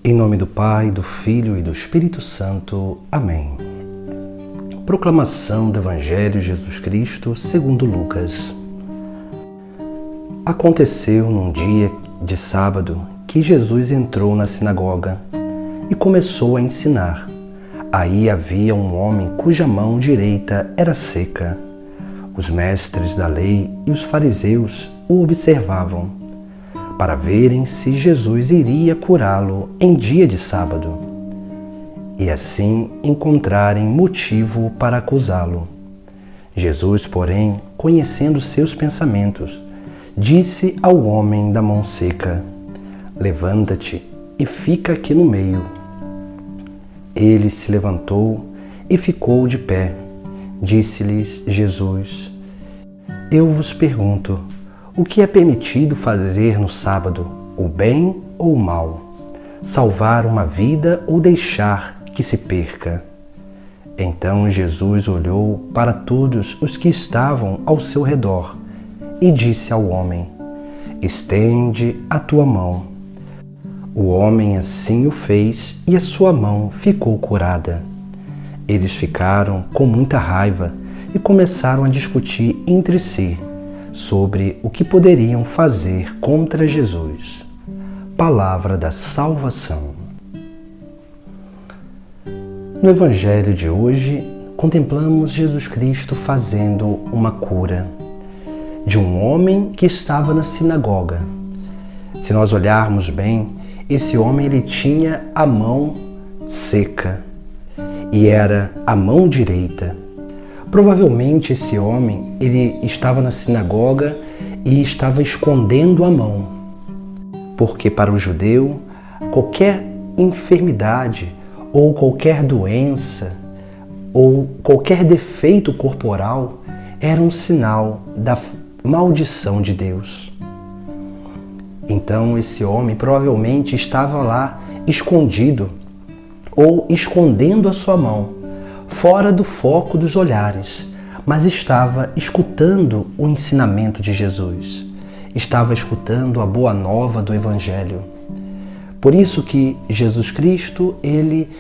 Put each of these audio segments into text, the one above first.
Em nome do Pai, do Filho e do Espírito Santo. Amém. Proclamação do Evangelho de Jesus Cristo segundo Lucas. Aconteceu num dia de sábado que Jesus entrou na sinagoga e começou a ensinar. Aí havia um homem cuja mão direita era seca. Os mestres da lei e os fariseus o observavam, para verem se Jesus iria curá-lo em dia de sábado, e assim encontrarem motivo para acusá-lo. Jesus, porém, conhecendo seus pensamentos, disse ao homem da mão seca: "Levanta-te e fica aqui no meio." Ele se levantou e ficou de pé. Disse-lhes Jesus: "Eu vos pergunto, o que é permitido fazer no sábado, o bem ou o mal? Salvar uma vida ou deixar que se perca?" Então Jesus olhou para todos os que estavam ao seu redor e disse ao homem: "Estende a tua mão." O homem assim o fez e a sua mão ficou curada. Eles ficaram com muita raiva e começaram a discutir entre si sobre o que poderiam fazer contra Jesus. Palavra da salvação. No Evangelho de hoje, contemplamos Jesus Cristo fazendo uma cura de um homem que estava na sinagoga. Se nós olharmos bem, esse homem ele tinha a mão seca e era a mão direita. Provavelmente esse homem ele estava na sinagoga e estava escondendo a mão, porque para o judeu qualquer enfermidade ou qualquer doença ou qualquer defeito corporal era um sinal da maldição de Deus. Então esse homem provavelmente estava lá escondido ou escondendo a sua mão, fora do foco dos olhares, mas estava escutando o ensinamento de Jesus, estava escutando a boa nova do Evangelho. Por isso que Jesus Cristo, ele,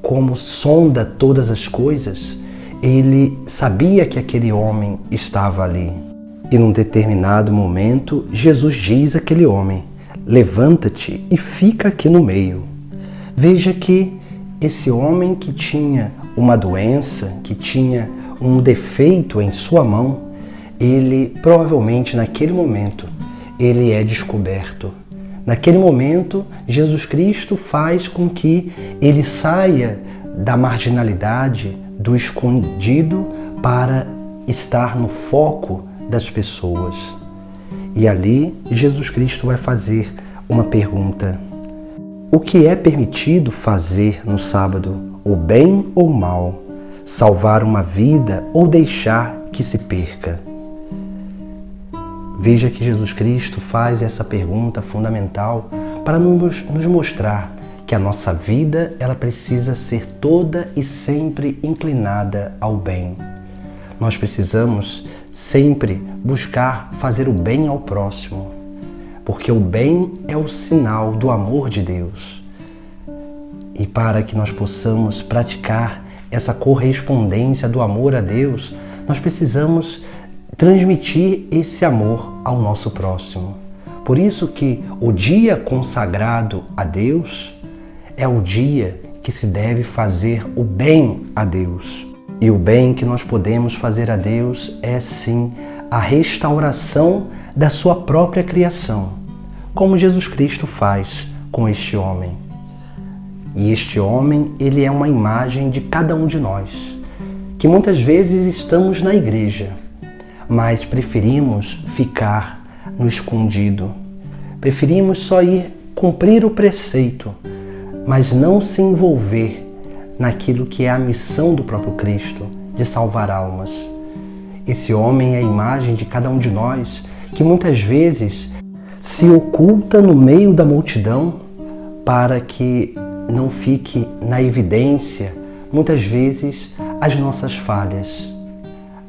como sonda todas as coisas, ele sabia que aquele homem estava ali. E num determinado momento, Jesus diz àquele homem: "Levanta-te e fica aqui no meio." Veja que esse homem que tinha uma doença, que tinha um defeito em sua mão, ele provavelmente naquele momento, ele é descoberto. Naquele momento, Jesus Cristo faz com que ele saia da marginalidade, do escondido, para estar no foco das pessoas. E ali, Jesus Cristo vai fazer uma pergunta: o que é permitido fazer no sábado, o bem ou o mal? Salvar uma vida ou deixar que se perca? Veja que Jesus Cristo faz essa pergunta fundamental para nos mostrar que a nossa vida ela precisa ser toda e sempre inclinada ao bem. Nós precisamos sempre buscar fazer o bem ao próximo, porque o bem é o sinal do amor de Deus. E para que nós possamos praticar essa correspondência do amor a Deus, nós precisamos transmitir esse amor ao nosso próximo. Por isso que o dia consagrado a Deus é o dia que se deve fazer o bem a Deus. E o bem que nós podemos fazer a Deus é sim a restauração da sua própria criação, como Jesus Cristo faz com este homem. E este homem, ele é uma imagem de cada um de nós, que muitas vezes estamos na igreja, mas preferimos ficar no escondido. Preferimos só ir cumprir o preceito, mas não se envolver naquilo que é a missão do próprio Cristo, de salvar almas. Esse homem é a imagem de cada um de nós, que muitas vezes se oculta no meio da multidão para que não fique na evidência, muitas vezes, as nossas falhas.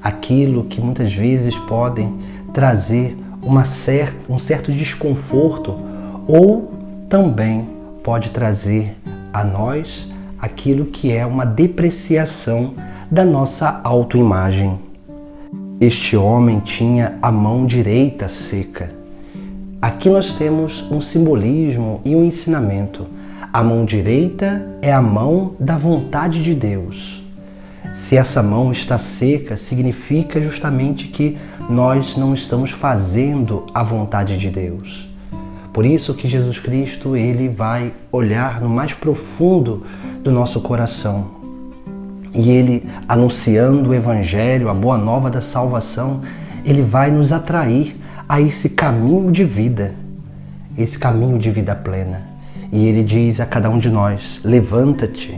Aquilo que muitas vezes podem trazer um certo desconforto ou também pode trazer a nós aquilo que é uma depreciação da nossa autoimagem. Este homem tinha a mão direita seca. Aqui nós temos um simbolismo e um ensinamento. A mão direita é a mão da vontade de Deus. Se essa mão está seca, significa justamente que nós não estamos fazendo a vontade de Deus. Por isso que Jesus Cristo, ele vai olhar no mais profundo do nosso coração. E ele, anunciando o Evangelho, a boa nova da salvação, ele vai nos atrair a esse caminho de vida plena. E ele diz a cada um de nós: levanta-te.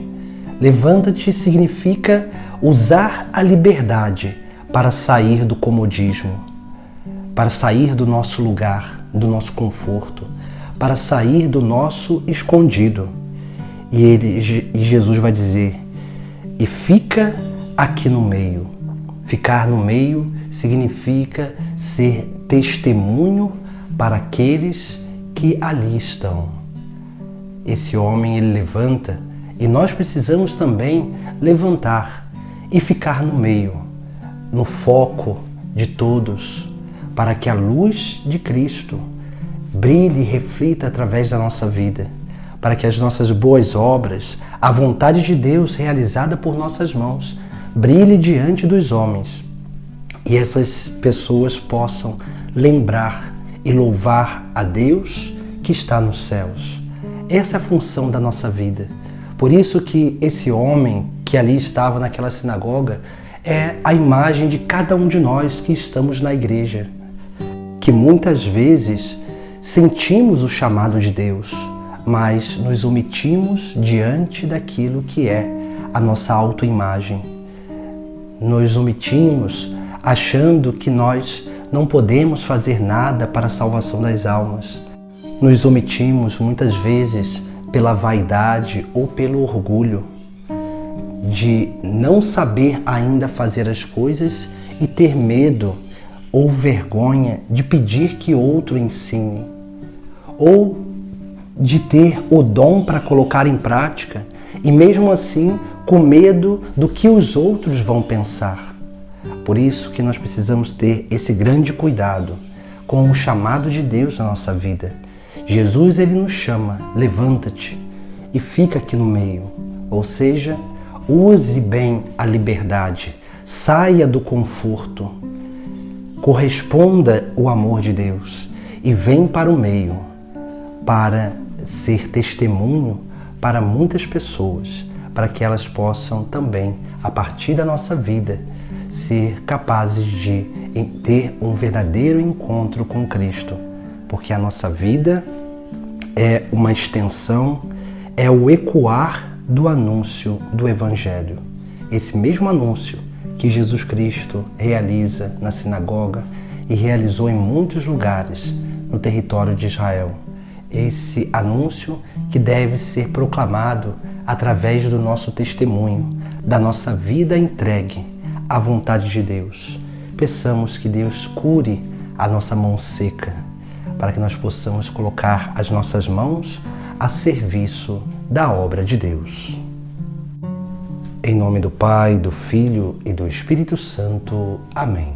Levanta-te significa usar a liberdade para sair do comodismo, para sair do nosso lugar, do nosso conforto, para sair do nosso escondido. E Jesus vai dizer: e fica aqui no meio. Ficar no meio significa ser testemunho para aqueles que ali estão. Esse homem, ele levanta, e nós precisamos também levantar e ficar no meio, no foco de todos, para que a luz de Cristo brilhe e reflita através da nossa vida, para que as nossas boas obras, a vontade de Deus realizada por nossas mãos, brilhe diante dos homens e essas pessoas possam lembrar e louvar a Deus que está nos céus. Essa é a função da nossa vida. Por isso que esse homem que ali estava naquela sinagoga é a imagem de cada um de nós que estamos na igreja, que muitas vezes sentimos o chamado de Deus, mas nos omitimos diante daquilo que é a nossa autoimagem. Nos omitimos achando que nós não podemos fazer nada para a salvação das almas. Nos omitimos muitas vezes pela vaidade ou pelo orgulho de não saber ainda fazer as coisas e ter medo ou vergonha de pedir que outro ensine, ou de ter o dom para colocar em prática e mesmo assim com medo do que os outros vão pensar. Por isso que nós precisamos ter esse grande cuidado com o chamado de Deus na nossa vida. Jesus, ele nos chama: levanta-te e fica aqui no meio. Ou seja, use bem a liberdade, saia do conforto, corresponda o amor de Deus e vem para o meio para ser testemunho para muitas pessoas, para que elas possam também, a partir da nossa vida, ser capazes de ter um verdadeiro encontro com Cristo, porque a nossa vida é uma extensão, é o ecoar do anúncio do Evangelho. Esse mesmo anúncio que Jesus Cristo realiza na sinagoga e realizou em muitos lugares no território de Israel. Esse anúncio que deve ser proclamado através do nosso testemunho, da nossa vida entregue à vontade de Deus. Peçamos que Deus cure a nossa mão seca, para que nós possamos colocar as nossas mãos a serviço da obra de Deus. Em nome do Pai, do Filho e do Espírito Santo. Amém.